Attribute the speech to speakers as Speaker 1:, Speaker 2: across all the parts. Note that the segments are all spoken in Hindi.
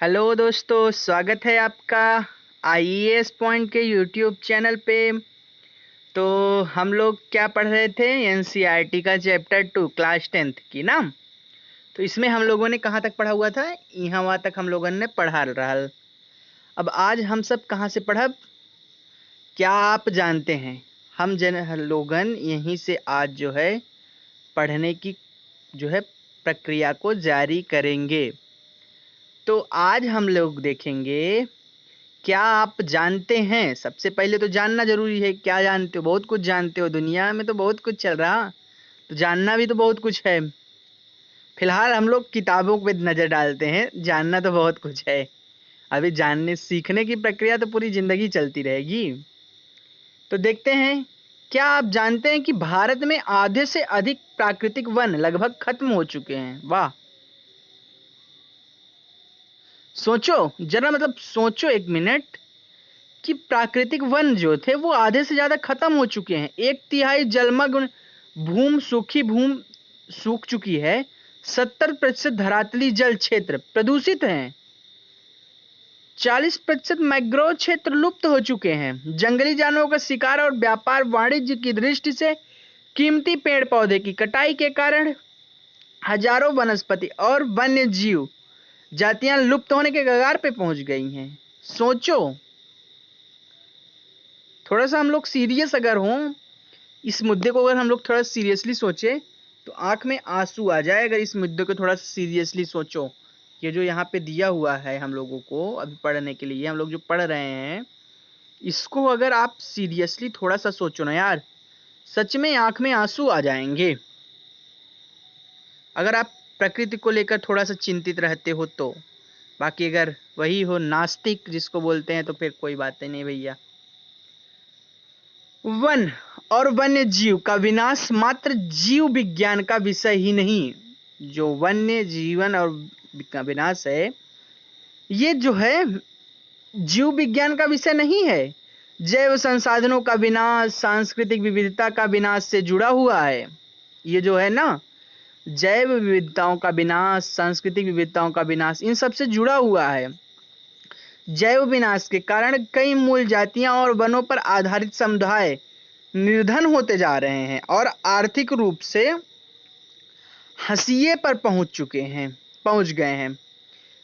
Speaker 1: हेलो दोस्तों, स्वागत है आपका आईएएस पॉइंट के यूट्यूब चैनल पे। तो हम लोग क्या पढ़ रहे थे? एनसीईआरटी का चैप्टर 2 क्लास 10th की ना। तो इसमें हम लोगों ने कहाँ तक पढ़ा हुआ था? यहाँ वहाँ तक हम लोगों ने पढ़ा रहल। अब आज हम सब कहाँ से पढ़ब? क्या आप जानते हैं? हम लोगन यहीं से आज जो है पढ़ने की जो है प्रक्रिया को जारी करेंगे। तो आज हम लोग देखेंगे, क्या आप जानते हैं? सबसे पहले तो जानना जरूरी है। क्या जानते हो? बहुत कुछ जानते हो। दुनिया में तो बहुत कुछ चल रहा, तो जानना भी तो बहुत कुछ है। फिलहाल हम लोग किताबों पे नजर डालते हैं, जानना तो बहुत कुछ है। अभी जानने सीखने की प्रक्रिया तो पूरी जिंदगी चलती रहेगी। तो देखते हैं, क्या आप जानते हैं कि भारत में आधे से अधिक प्राकृतिक वन लगभग खत्म हो चुके हैं? वाह, सोचो जरा, मतलब सोचो एक मिनट कि प्राकृतिक वन जो थे वो आधे से ज्यादा खत्म हो चुके हैं। 1/3 जलमग्न भूम सूख चुकी है। 70% धरातली जल क्षेत्र प्रदूषित हैं। 40% मैंग्रोव क्षेत्र लुप्त हो चुके हैं। जंगली जानवरों का शिकार और व्यापार वाणिज्य की दृष्टि से कीमती पेड़ पौधे की कटाई के कारण हजारों वनस्पति और वन्य जीव जातियां लुप्त होने के कगार पे पहुंच गई हैं। सोचो, थोड़ा सा हम लोग सीरियस अगर हों, इस मुद्दे को अगर हम लोग थोड़ा सीरियसली सोचे तो आंख में आंसू आ जाए। अगर इस मुद्दे को थोड़ा सीरियसली सोचो, ये जो यहाँ पे दिया हुआ है हम लोगों को अभी पढ़ने के लिए, हम लोग जो पढ़ रहे हैं, इसको अगर आप सीरियसली थोड़ा सा सोचो ना यार, सच में आंख में आंसू आ जाएंगे। अगर आप प्रकृति को लेकर थोड़ा सा चिंतित रहते हो तो। बाकी अगर वही हो नास्तिक जिसको बोलते हैं, तो फिर कोई बात नहीं भैया। वन और वन्य जीव का विनाश मात्र जीव विज्ञान का विषय ही नहीं। जो वन्य जीवन और का विनाश है, ये जो है जीव विज्ञान का विषय नहीं है। जैव संसाधनों का विनाश सांस्कृतिक विविधता का विनाश से जुड़ा हुआ है। ये जो है ना, जैव विविधताओं का विनाश, सांस्कृतिक विविधताओं का विनाश, इन सब से जुड़ा हुआ है। जैव विनाश के कारण कई मूल जातियां और वनों पर आधारित समुदाय निर्धन होते जा रहे हैं और आर्थिक रूप से हंसिए पर पहुंच गए हैं।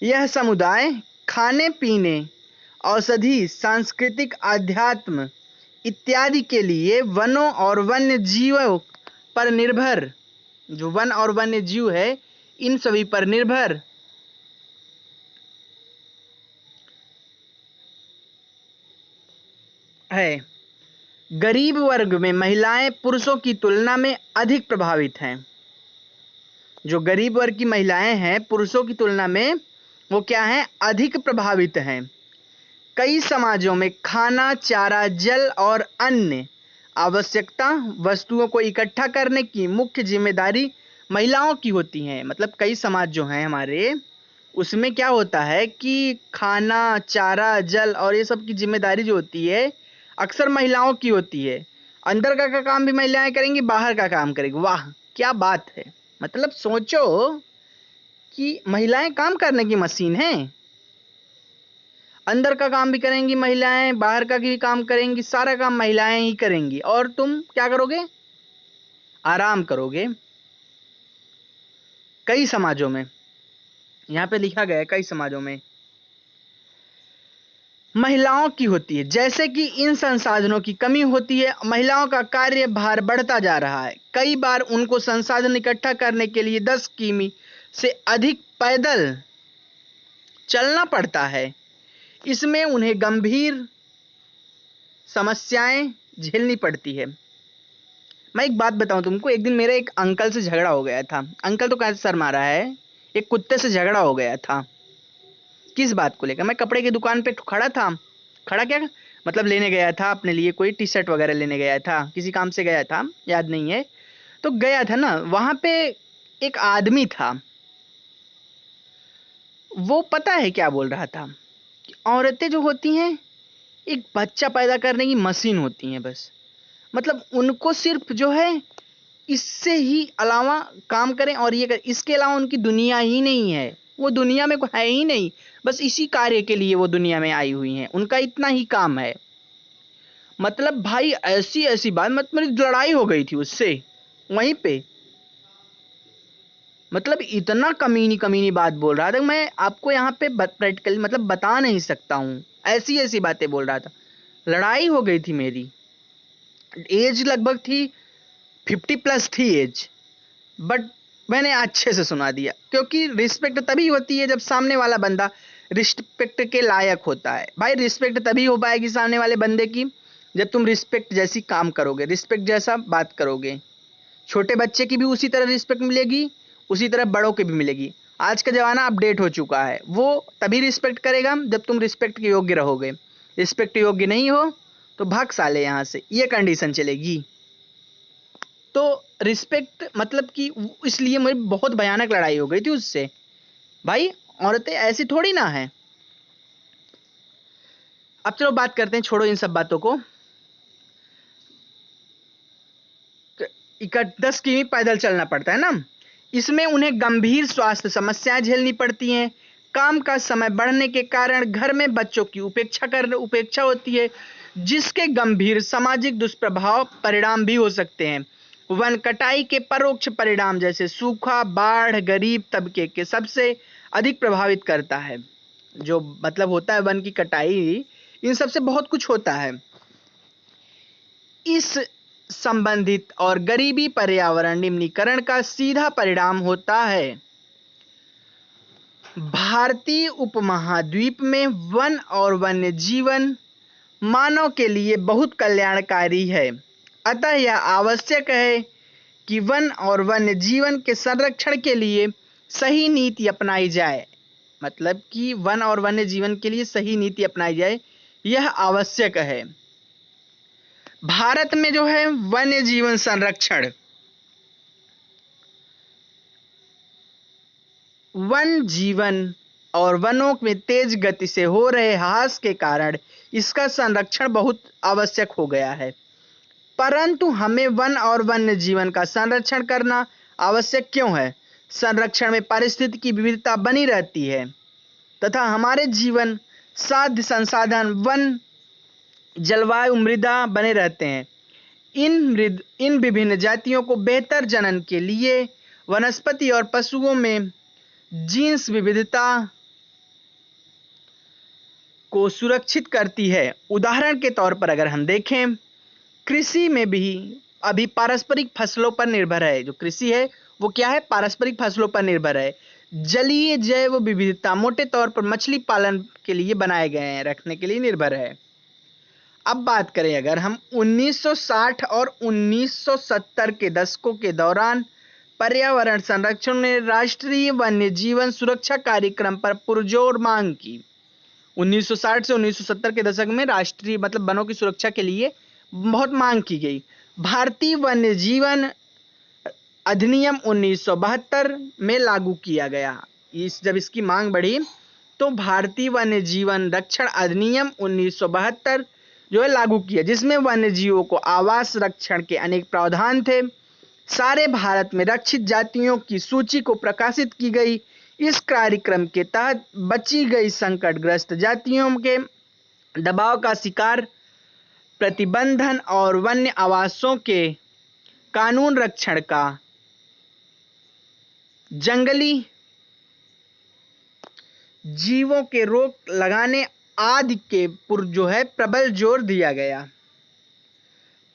Speaker 1: यह समुदाय खाने पीने, औषधि, सांस्कृतिक, आध्यात्म इत्यादि के लिए वनों और वन्य जीवों पर निर्भर, जो वन और वन्य जीव है, इन सभी पर निर्भर है। गरीब वर्ग में महिलाएं पुरुषों की तुलना में अधिक प्रभावित हैं। जो गरीब वर्ग की महिलाएं हैं, पुरुषों की तुलना में वो क्या हैं? अधिक प्रभावित हैं। कई समाजों में खाना, चारा, जल और अन्य आवश्यकता वस्तुओं को इकट्ठा करने की मुख्य जिम्मेदारी महिलाओं की होती है। मतलब कई समाज जो हैं हमारे, उसमें क्या होता है कि खाना, चारा, जल और ये सब की जिम्मेदारी जो होती है अक्सर महिलाओं की होती है। अंदर का काम भी महिलाएं करेंगी, बाहर का काम करेंगी। वाह, क्या बात है! मतलब सोचो कि महिलाएं काम करने की मशीन हैं। अंदर का काम भी करेंगी महिलाएं, बाहर का भी काम करेंगी, सारा काम महिलाएं ही करेंगी, और तुम क्या करोगे? आराम करोगे। कई समाजों में, यहाँ पे लिखा गया है, कई समाजों में महिलाओं की होती है। जैसे कि इन संसाधनों की कमी होती है, महिलाओं का कार्य भार बढ़ता जा रहा है। कई बार उनको संसाधन इकट्ठा करने के लिए 10 किमी से अधिक पैदल चलना पड़ता है। इसमें उन्हें गंभीर समस्याएं झेलनी पड़ती है। मैं एक बात बताऊं तुमको, एक दिन मेरे एक अंकल से झगड़ा हो गया था। अंकल तो कैसे सर मारा है, एक कुत्ते से झगड़ा हो गया था। किस बात को लेकर? मैं कपड़े की दुकान पे खड़ा था। खड़ा क्या, मतलब लेने गया था अपने लिए कोई टी शर्ट वगैरह लेने गया था, किसी काम से गया था, याद नहीं है। तो गया था ना, वहां पे एक आदमी था। वो पता है क्या बोल रहा था कि औरतें जो होती हैं एक बच्चा पैदा करने की मशीन होती हैं बस। मतलब उनको सिर्फ जो है इससे ही अलावा काम करें और ये करें, इसके अलावा उनकी दुनिया ही नहीं है। वो दुनिया में है ही नहीं, बस इसी कार्य के लिए वो दुनिया में आई हुई हैं, उनका इतना ही काम है। मतलब भाई ऐसी ऐसी बात, मतलब लड़ाई हो गई थी उससे वहीं पे। मतलब इतना कमीनी कमीनी बात बोल रहा था, मैं आपको यहाँ पे प्रैक्टिकली मतलब बता नहीं सकता हूँ, ऐसी ऐसी बातें बोल रहा था। लड़ाई हो गई थी मेरी, एज लगभग थी 50+ थी एज, बट मैंने अच्छे से सुना दिया, क्योंकि रिस्पेक्ट तभी होती है जब सामने वाला बंदा रिस्पेक्ट के लायक होता है। भाई रिस्पेक्ट तभी हो पाएगी सामने वाले बंदे की जब तुम रिस्पेक्ट जैसी काम करोगे, रिस्पेक्ट जैसा बात करोगे। छोटे बच्चे की भी उसी तरह रिस्पेक्ट मिलेगी, उसी तरह बड़ों की भी मिलेगी। आज का ज़माना अपडेट हो चुका है, वो तभी रिस्पेक्ट करेगा जब तुम रिस्पेक्ट के योग्य रहोगे। रिस्पेक्ट योग्य नहीं हो तो भाग साले यहाँ से, ये कंडीशन चलेगी। तो रिस्पेक्ट मतलब कि इसलिए मेरी बहुत भयानक लड़ाई हो गई थी उससे। भाई औरतें ऐसी थोड़ी ना है। अब चलो बात करते हैं, छोड़ो इन सब बातों को। 10 किमी पैदल चलना पड़ता है ना, इसमें उन्हें गंभीर स्वास्थ्य समस्याएं झेलनी पड़ती हैं। काम का समय बढ़ने के कारण घर में बच्चों की उपेक्षा होती है, जिसके गंभीर सामाजिक दुष्प्रभाव परिणाम भी हो सकते हैं। वन कटाई के परोक्ष परिणाम जैसे सूखा, बाढ़ गरीब तबके के सबसे अधिक प्रभावित करता है। जो मतलब होता है वन की कटाई, इन सबसे बहुत कुछ होता है। इस संबंधित और गरीबी पर्यावरण निम्नीकरण का सीधा परिणाम होता है। भारतीय उपमहाद्वीप में वन और वन्य जीवन मानव के लिए बहुत कल्याणकारी है। अतः यह आवश्यक है कि वन और वन्य जीवन के संरक्षण के लिए सही नीति अपनाई जाए। मतलब कि वन और वन्य जीवन के लिए सही नीति अपनाई जाए, यह आवश्यक है। भारत में जो है वन्य जीवन संरक्षण, वन जीवन और वनों में तेज गति से हो रहे ह्रास के कारण इसका संरक्षण बहुत आवश्यक हो गया है। परंतु हमें वन और वन्य जीवन का संरक्षण करना आवश्यक क्यों है? संरक्षण में पारिस्थितिकी विविधता बनी रहती है तथा हमारे जीवन साध्य संसाधन वन, जलवायु, मृदा बने रहते हैं। इन विभिन्न जातियों को बेहतर जनन के लिए वनस्पति और पशुओं में जीन्स विविधता को सुरक्षित करती है। उदाहरण के तौर पर अगर हम देखें, कृषि में भी अभी पारंपरिक फसलों पर निर्भर है। जो कृषि है वो क्या है? पारंपरिक फसलों पर निर्भर है। जलीय जैव विविधता मोटे तौर पर मछली पालन के लिए बनाए गए हैं, रखने के लिए निर्भर है। अब बात करें अगर हम 1960 और 1970 के दशकों के दौरान पर्यावरण संरक्षण ने राष्ट्रीय वन्य जीवन सुरक्षा कार्यक्रम पर पुरजोर मांग की। 1960 से 1970 के दशक में राष्ट्रीय मतलब वनों की सुरक्षा के लिए बहुत मांग की गई। भारतीय वन्य जीवन अधिनियम 1972 में लागू किया गया। जब इसकी मांग बढ़ी तो भारतीय वन्य जीवन रक्षण अधिनियम 1972 जो है लागू किया, जिसमें वन्य जीवों को आवास रक्षण के अनेक प्रावधान थे। सारे भारत में रक्षित जातियों की सूची को प्रकाशित की गई। इस कार्यक्रम के तहत बची गई संकटग्रस्त जातियों के दबाव का शिकार प्रतिबंधन और वन्य आवासों के कानून रक्षण का जंगली जीवों के रोक लगाने आदि के जो है प्रबल जोर दिया गया।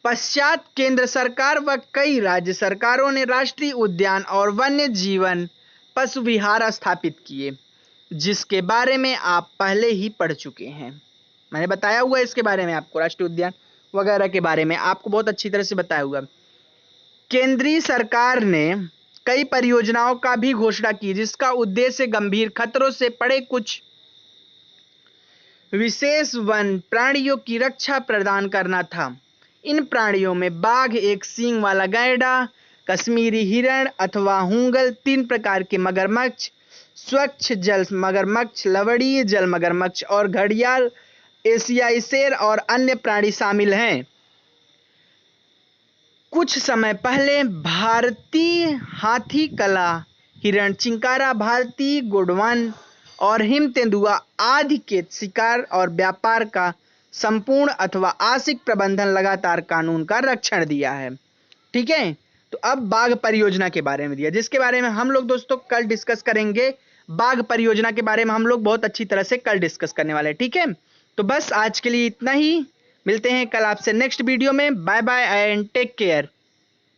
Speaker 1: पश्चात केंद्र सरकार व कई राज्य सरकारों ने राष्ट्रीय उद्यान और वन्य जीवन पशु विहार स्थापित किए, जिसके बारे में आप पहले ही पढ़ चुके हैं। मैंने बताया हुआ इसके बारे में आपको, राष्ट्रीय उद्यान वगैरह के बारे में आपको बहुत अच्छी तरह से बताया हुआ। केंद्रीय सरकार ने कई परियोजनाओं का भी घोषणा की, जिसका उद्देश्य गंभीर खतरों से पड़े कुछ विशेष वन प्राणियों की रक्षा प्रदान करना था। इन प्राणियों में बाघ, एक सींग वाला गैंडा, कश्मीरी हिरण अथवा हुंगल, 3 प्रकार के मगरमच्छ, स्वच्छ जल मगरमच्छ, लवणीय जल मगरमच्छ और घड़ियाल, एशियाई शेर और अन्य प्राणी शामिल हैं। कुछ समय पहले भारतीय हाथी कला हिरण, चिंकारा, भारती, गोंडवाना और हिम तेंदुआ आदि के शिकार और व्यापार का संपूर्ण अथवा आंशिक प्रबंधन लगातार कानून का रक्षण दिया है। ठीक है, तो अब बाघ परियोजना के बारे में दिया, जिसके बारे में हम लोग दोस्तों कल डिस्कस करेंगे। बाघ परियोजना के बारे में हम लोग बहुत अच्छी तरह से कल डिस्कस करने वाले हैं। ठीक है, तो बस आज के लिए इतना ही, मिलते हैं कल आपसे नेक्स्ट वीडियो में। Bye bye and take care.